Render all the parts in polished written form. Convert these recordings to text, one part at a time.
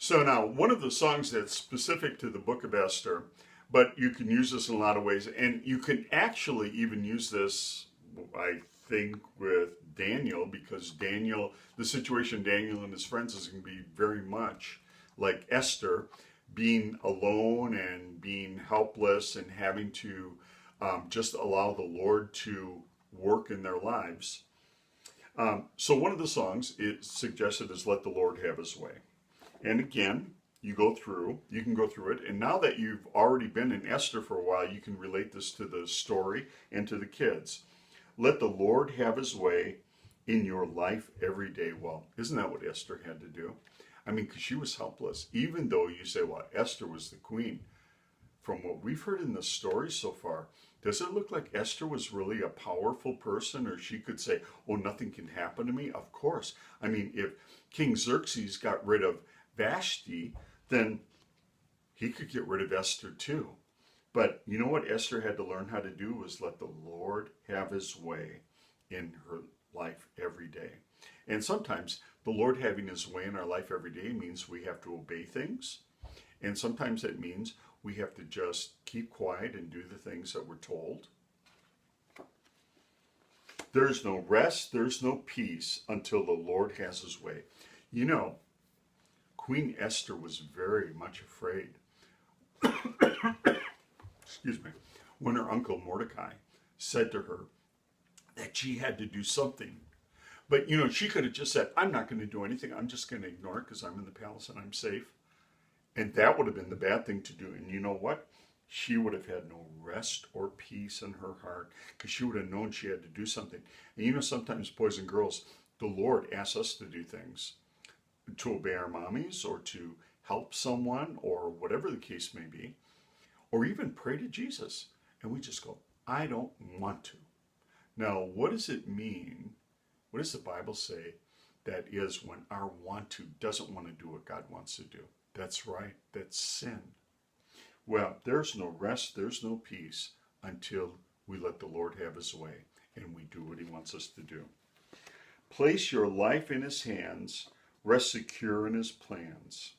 So now, one of the songs that's specific to the book of Esther, but you can use this in a lot of ways, and you can actually even use this, I think, with Daniel, because Daniel, the situation Daniel and his friends is going to be very much like Esther, being alone and being helpless and having to just allow the Lord to work in their lives. So one of the songs it suggested is "Let the Lord Have His Way." And again, you can go through it. And now that you've already been in Esther for a while, you can relate this to the story and to the kids. Let the Lord have his way in your life every day. Well, isn't that what Esther had to do? I mean, because she was helpless. Even though you say, well, Esther was the queen. From what we've heard in the story so far, does it look like Esther was really a powerful person, or she could say, oh, nothing can happen to me? Of course. I mean, if King Xerxes got rid of Vashti, then he could get rid of Esther too. But you know what Esther had to learn how to do was let the Lord have his way in her life every day. And sometimes the Lord having his way in our life every day means we have to obey things. And sometimes it means we have to just keep quiet and do the things that we're told. There's no rest, there's no peace until the Lord has his way. You know, Queen Esther was very much afraid, excuse me, when her uncle Mordecai said to her that she had to do something. But, you know, she could have just said, I'm not going to do anything. I'm just going to ignore it because I'm in the palace and I'm safe. And that would have been the bad thing to do. And you know what? She would have had no rest or peace in her heart because she would have known she had to do something. And you know, sometimes, boys and girls, the Lord asks us to do things, to obey our mommies or to help someone or whatever the case may be, or even pray to Jesus. And we just go, I don't want to. Now, what does it mean? What does the Bible say that is when our want to doesn't want to do what God wants to do? That's right, that's sin. Well, there's no rest, there's no peace until we let the Lord have his way and we do what he wants us to do. Place your life in his hands, rest secure in his plans.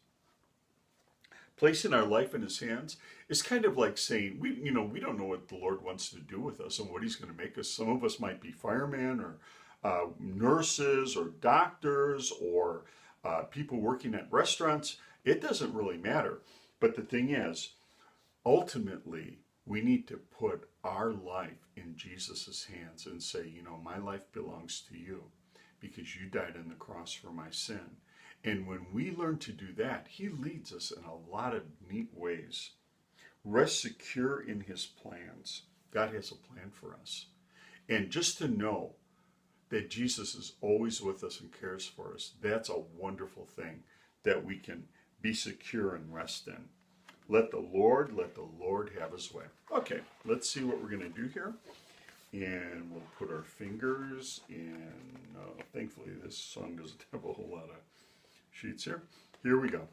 Placing our life in his hands is kind of like saying, we don't know what the Lord wants to do with us and what he's going to make us. Some of us might be firemen or nurses or doctors or people working at restaurants. It doesn't really matter. But the thing is, ultimately, we need to put our life in Jesus' hands and say, you know, my life belongs to you because you died on the cross for my sin. And when we learn to do that, he leads us in a lot of neat ways. Rest secure in his plans. God has a plan for us. And just to know that Jesus is always with us and cares for us, that's a wonderful thing that we can be secure and rest in. Let the Lord have his way. Okay, let's see what we're going to do here. And we'll put our fingers in. Thankfully, this song doesn't have a whole lot of sheets here. Here we go.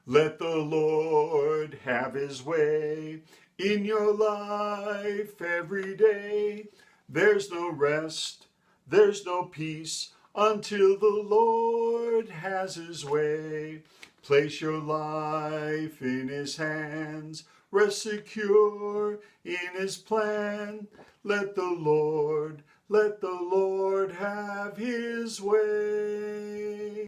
Let the Lord have his way in your life every day. There's no rest, there's no peace until the Lord has his way. Place your life in his hands, rest secure in his plan. Let the Lord have his way.